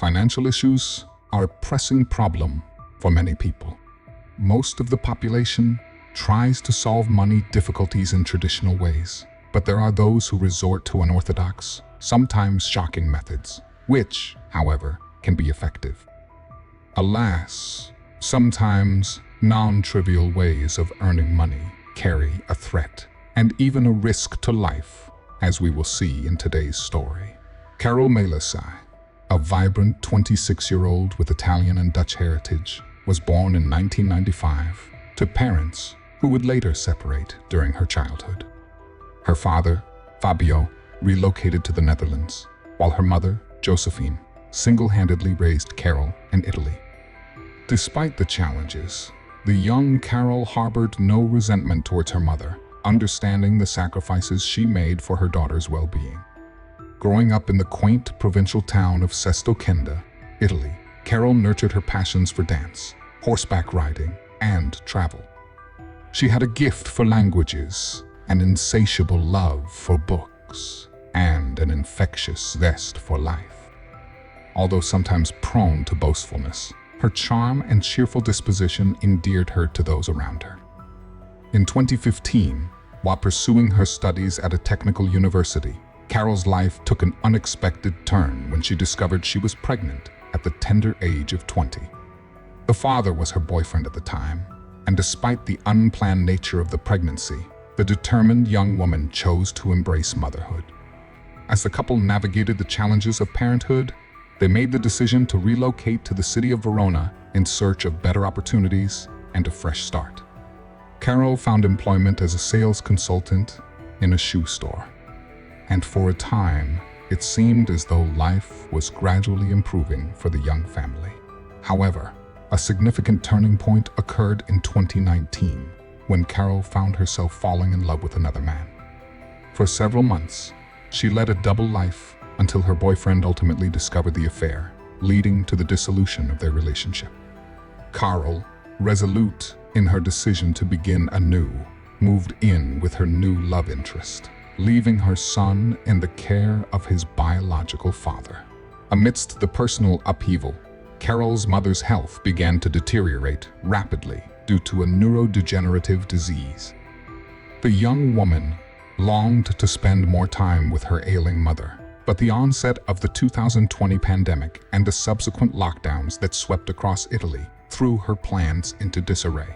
Financial issues are a pressing problem for many people. Most of the population tries to solve money difficulties in traditional ways, but there are those who resort to unorthodox, sometimes shocking methods, which, however, can be effective. Alas, sometimes non-trivial ways of earning money carry a threat and even a risk to life, as we will see in today's story. Carol Malesi, a vibrant 26-year-old with Italian and Dutch heritage, was born in 1995 to parents who would later separate during her childhood. Her father, Fabio, relocated to the Netherlands, while her mother, Josephine, single-handedly raised Carol in Italy. Despite the challenges, the young Carol harbored no resentment towards her mother, understanding the sacrifices she made for her daughter's well-being. Growing up in the quaint provincial town of Sesto Kenda, Italy, Carol nurtured her passions for dance, horseback riding, and travel. She had a gift for languages, an insatiable love for books, and an infectious zest for life. Although sometimes prone to boastfulness, her charm and cheerful disposition endeared her to those around her. In 2015, while pursuing her studies at a technical university, Carol's life took an unexpected turn when she discovered she was pregnant at the tender age of 20. The father was her boyfriend at the time, and despite the unplanned nature of the pregnancy, the determined young woman chose to embrace motherhood. As the couple navigated the challenges of parenthood, they made the decision to relocate to the city of Verona in search of better opportunities and a fresh start. Carol found employment as a sales consultant in a shoe store, and for a time, it seemed as though life was gradually improving for the young family. However, a significant turning point occurred in 2019 when Carol found herself falling in love with another man. For several months, she led a double life until her boyfriend ultimately discovered the affair, leading to the dissolution of their relationship. Carol, resolute in her decision to begin anew, moved in with her new love interest, leaving her son in the care of his biological father. Amidst the personal upheaval, Carol's mother's health began to deteriorate rapidly due to a neurodegenerative disease. The young woman longed to spend more time with her ailing mother, but the onset of the 2020 pandemic and the subsequent lockdowns that swept across Italy threw her plans into disarray.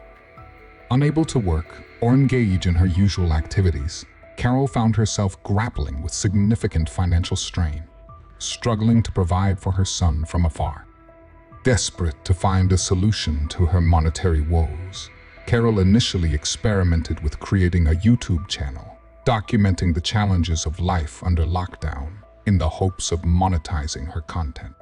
Unable to work or engage in her usual activities, Carol found herself grappling with significant financial strain, struggling to provide for her son from afar. Desperate to find a solution to her monetary woes, Carol initially experimented with creating a YouTube channel, documenting the challenges of life under lockdown in the hopes of monetizing her content.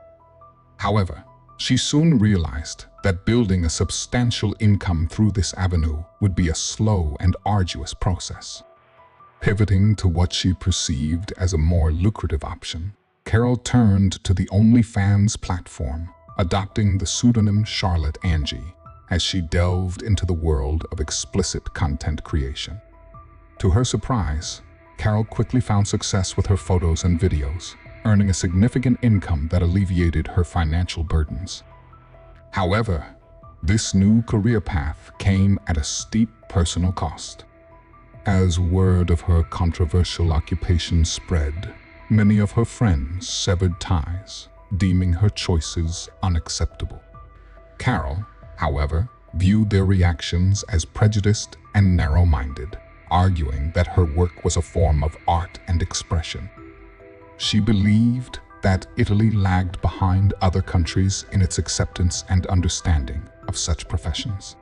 However, she soon realized that building a substantial income through this avenue would be a slow and arduous process. Pivoting to what she perceived as a more lucrative option, Carol turned to the OnlyFans platform, adopting the pseudonym Charlotte Angie as she delved into the world of explicit content creation. To her surprise, Carol quickly found success with her photos and videos, earning a significant income that alleviated her financial burdens. However, this new career path came at a steep personal cost. As word of her controversial occupation spread, many of her friends severed ties, deeming her choices unacceptable. Carol, however, viewed their reactions as prejudiced and narrow-minded, arguing that her work was a form of art and expression. She believed that Italy lagged behind other countries in its acceptance and understanding of such professions.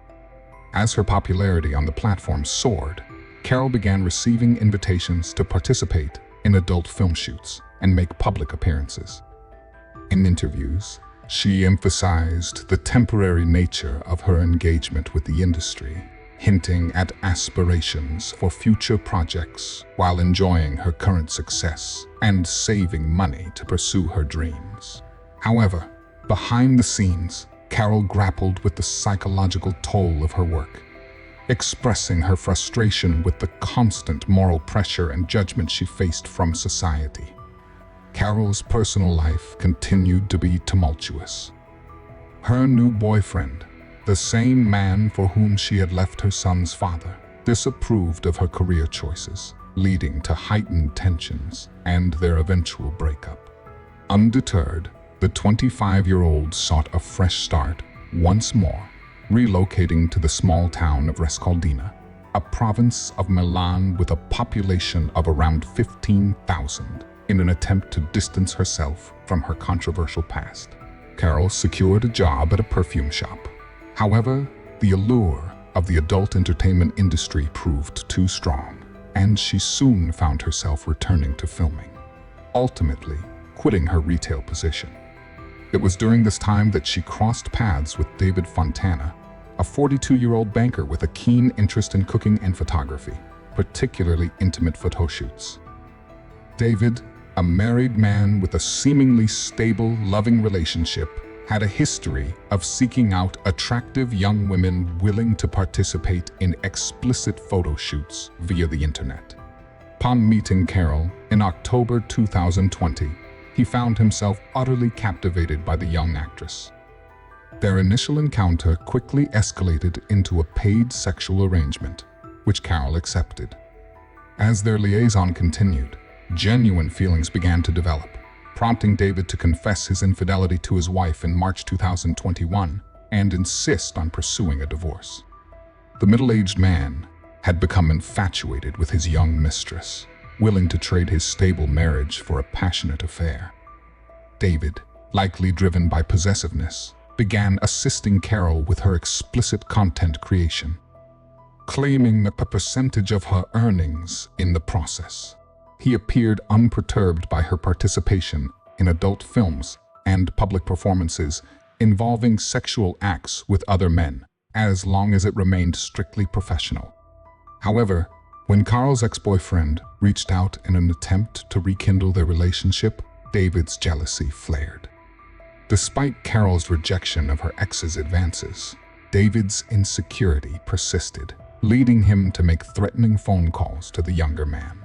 As her popularity on the platform soared, Carol began receiving invitations to participate in adult film shoots and make public appearances. In interviews, she emphasized the temporary nature of her engagement with the industry, hinting at aspirations for future projects while enjoying her current success and saving money to pursue her dreams. However, behind the scenes, Carol grappled with the psychological toll of her work, expressing her frustration with the constant moral pressure and judgment she faced from society. Carol's personal life continued to be tumultuous. Her new boyfriend, the same man for whom she had left her son's father, disapproved of her career choices, leading to heightened tensions and their eventual breakup. Undeterred, the 25-year-old sought a fresh start once more, relocating to the small town of Rescaldina, a province of Milan with a population of around 15,000, in an attempt to distance herself from her controversial past. Carol secured a job at a perfume shop. However, the allure of the adult entertainment industry proved too strong, and she soon found herself returning to filming, ultimately quitting her retail position. It was during this time that she crossed paths with David Fontana, a 42-year-old banker with a keen interest in cooking and photography, particularly intimate photo shoots. David, a married man with a seemingly stable, loving relationship, had a history of seeking out attractive young women willing to participate in explicit photo shoots via the internet. Upon meeting Carol in October 2020, he found himself utterly captivated by the young actress. Their initial encounter quickly escalated into a paid sexual arrangement, which Carol accepted. As their liaison continued, genuine feelings began to develop, prompting David to confess his infidelity to his wife in March 2021 and insist on pursuing a divorce. The middle-aged man had become infatuated with his young mistress, willing to trade his stable marriage for a passionate affair. David, likely driven by possessiveness, began assisting Carol with her explicit content creation, claiming a percentage of her earnings in the process. He appeared unperturbed by her participation in adult films and public performances involving sexual acts with other men, as long as it remained strictly professional. However, when Carol's ex-boyfriend reached out in an attempt to rekindle their relationship, David's jealousy flared. Despite Carol's rejection of her ex's advances, David's insecurity persisted, leading him to make threatening phone calls to the younger man.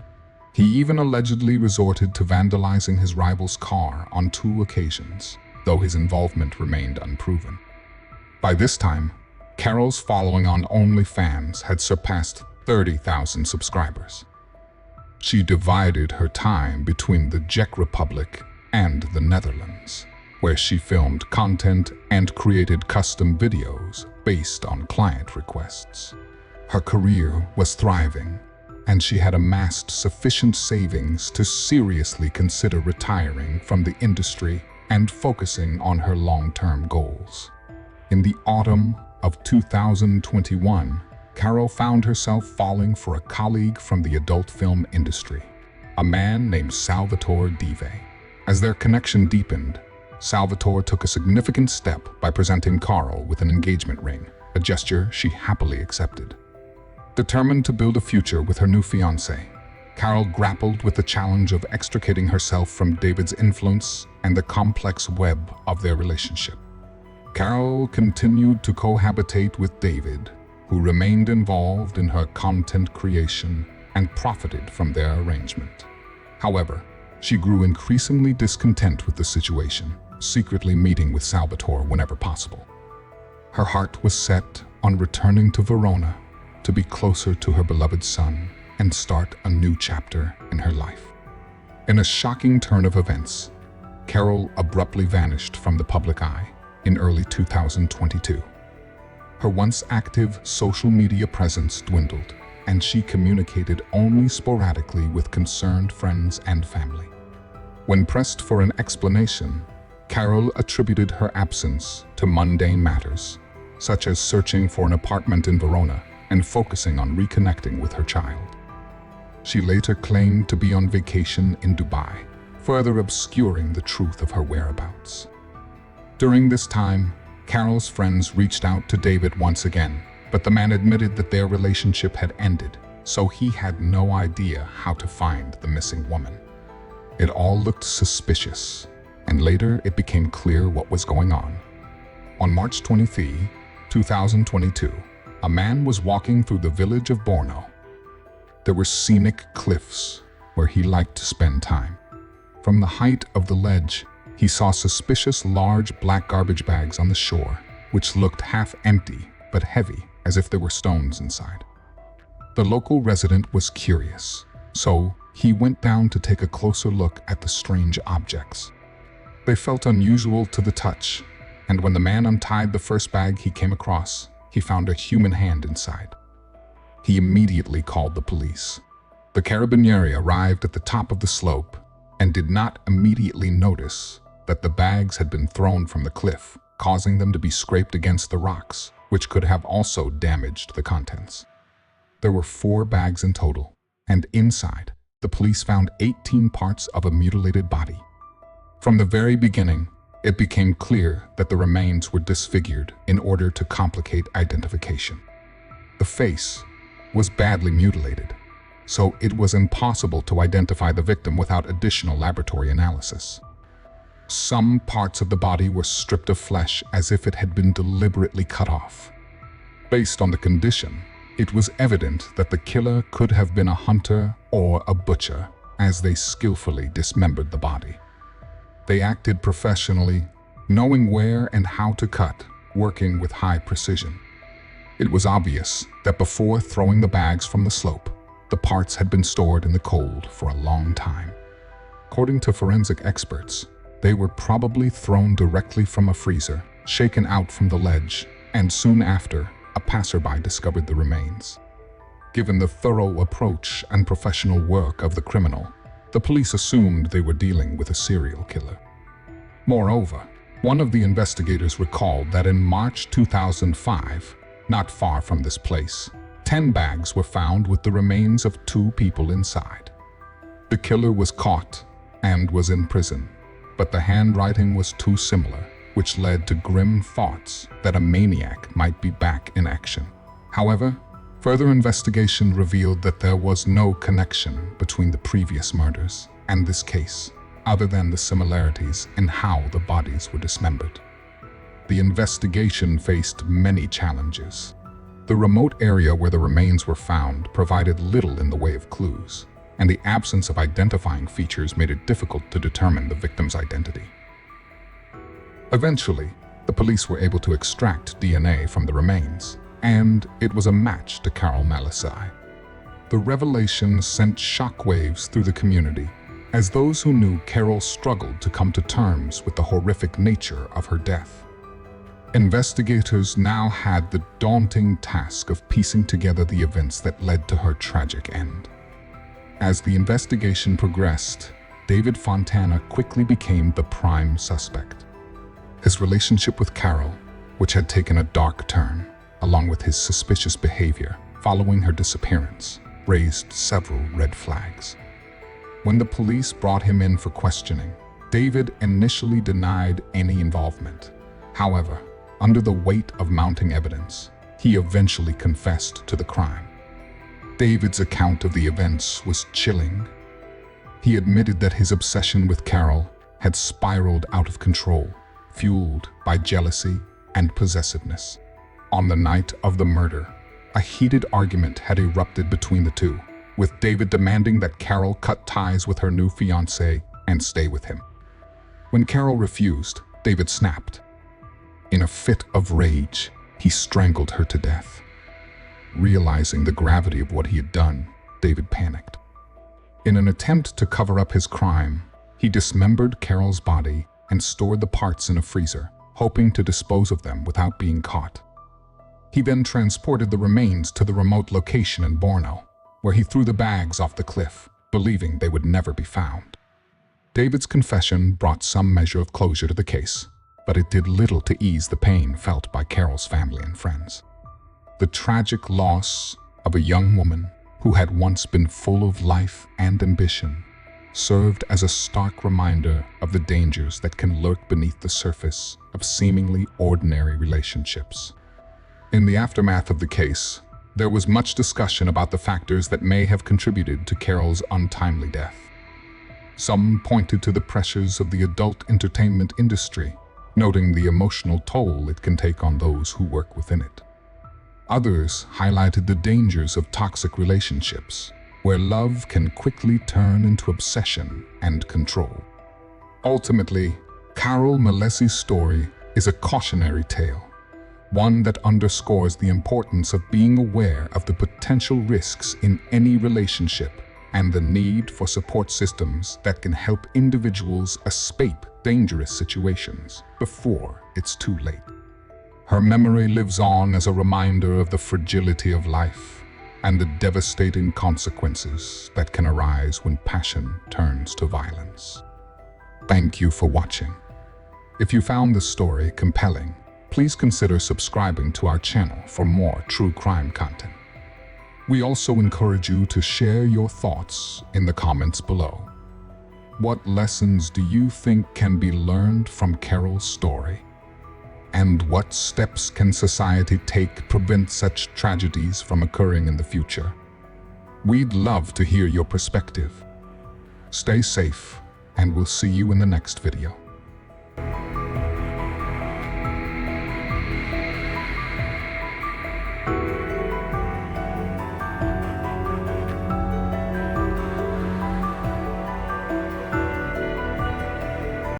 He even allegedly resorted to vandalizing his rival's car on 2 occasions, though his involvement remained unproven. By this time, Carol's following on OnlyFans had surpassed 30,000 subscribers. She divided her time between the Czech Republic and the Netherlands, where she filmed content and created custom videos based on client requests. Her career was thriving, and she had amassed sufficient savings to seriously consider retiring from the industry and focusing on her long-term goals. In the autumn of 2021, Carol found herself falling for a colleague from the adult film industry, a man named Salvatore Dive. As their connection deepened, Salvatore took a significant step by presenting Carol with an engagement ring, a gesture she happily accepted. Determined to build a future with her new fiancé, Carol grappled with the challenge of extricating herself from David's influence and the complex web of their relationship. Carol continued to cohabitate with David, who remained involved in her content creation and profited from their arrangement. However, she grew increasingly discontent with the situation, secretly meeting with Salvatore whenever possible. Her heart was set on returning to Verona to be closer to her beloved son and start a new chapter in her life. In a shocking turn of events, Carol abruptly vanished from the public eye in early 2022. Her once active social media presence dwindled, and she communicated only sporadically with concerned friends and family. When pressed for an explanation, Carol attributed her absence to mundane matters, such as searching for an apartment in Verona and focusing on reconnecting with her child. She later claimed to be on vacation in Dubai, further obscuring the truth of her whereabouts. During this time, Carol's friends reached out to David once again, but the man admitted that their relationship had ended, so he had no idea how to find the missing woman. It all looked suspicious, and later it became clear what was going on. On March 23, 2022, a man was walking through the village of Borno. There were scenic cliffs where he liked to spend time. From the height of the ledge, he saw suspicious large black garbage bags on the shore, which looked half empty but heavy, as if there were stones inside. The local resident was curious, so he went down to take a closer look at the strange objects. They felt unusual to the touch, and when the man untied the first bag he came across, he found a human hand inside. He immediately called the police. The carabinieri arrived at the top of the slope and did not immediately notice that the bags had been thrown from the cliff, causing them to be scraped against the rocks, which could have also damaged the contents. There were 4 bags in total, and inside, the police found 18 parts of a mutilated body. From the very beginning, it became clear that the remains were disfigured in order to complicate identification. The face was badly mutilated, so it was impossible to identify the victim without additional laboratory analysis. Some parts of the body were stripped of flesh as if it had been deliberately cut off. Based on the condition, it was evident that the killer could have been a hunter or a butcher, as they skillfully dismembered the body. They acted professionally, knowing where and how to cut, working with high precision. It was obvious that before throwing the bags from the slope, the parts had been stored in the cold for a long time. According to forensic experts, they were probably thrown directly from a freezer, shaken out from the ledge, and soon after, a passerby discovered the remains. Given the thorough approach and professional work of the criminal, the police assumed they were dealing with a serial killer. Moreover, one of the investigators recalled that in March 2005, not far from this place, 10 bags were found with the remains of 2 people inside. The killer was caught and was in prison, but the handwriting was too similar, which led to grim thoughts that a maniac might be back in action. However, further investigation revealed that there was no connection between the previous murders and this case, other than the similarities in how the bodies were dismembered. The investigation faced many challenges. The remote area where the remains were found provided little in the way of clues, and the absence of identifying features made it difficult to determine the victim's identity. Eventually, the police were able to extract DNA from the remains, and it was a match to Carol Malesi. The revelation sent shockwaves through the community, as those who knew Carol struggled to come to terms with the horrific nature of her death. Investigators now had the daunting task of piecing together the events that led to her tragic end. As the investigation progressed, David Fontana quickly became the prime suspect. His relationship with Carol, which had taken a dark turn, along with his suspicious behavior following her disappearance, raised several red flags. When the police brought him in for questioning, David initially denied any involvement. However, under the weight of mounting evidence, he eventually confessed to the crime. David's account of the events was chilling. He admitted that his obsession with Carol had spiraled out of control, fueled by jealousy and possessiveness. On the night of the murder, a heated argument had erupted between the two, with David demanding that Carol cut ties with her new fiancé and stay with him. When Carol refused, David snapped. In a fit of rage, he strangled her to death. Realizing the gravity of what he had done, David panicked. In an attempt to cover up his crime, he dismembered Carol's body and stored the parts in a freezer, hoping to dispose of them without being caught. He then transported the remains to the remote location in Borno, where he threw the bags off the cliff, believing they would never be found. David's confession brought some measure of closure to the case, but it did little to ease the pain felt by Carol's family and friends. The tragic loss of a young woman who had once been full of life and ambition served as a stark reminder of the dangers that can lurk beneath the surface of seemingly ordinary relationships. In the aftermath of the case, there was much discussion about the factors that may have contributed to Carol's untimely death. Some pointed to the pressures of the adult entertainment industry, noting the emotional toll it can take on those who work within it. Others highlighted the dangers of toxic relationships, where love can quickly turn into obsession and control. Ultimately, Carol Malesi's story is a cautionary tale, one that underscores the importance of being aware of the potential risks in any relationship and the need for support systems that can help individuals escape dangerous situations before it's too late. Her memory lives on as a reminder of the fragility of life and the devastating consequences that can arise when passion turns to violence. Thank you for watching. If you found this story compelling, please consider subscribing to our channel for more true crime content. We also encourage you to share your thoughts in the comments below. What lessons do you think can be learned from Carol's story? And what steps can society take to prevent such tragedies from occurring in the future? We'd love to hear your perspective. Stay safe, and we'll see you in the next video.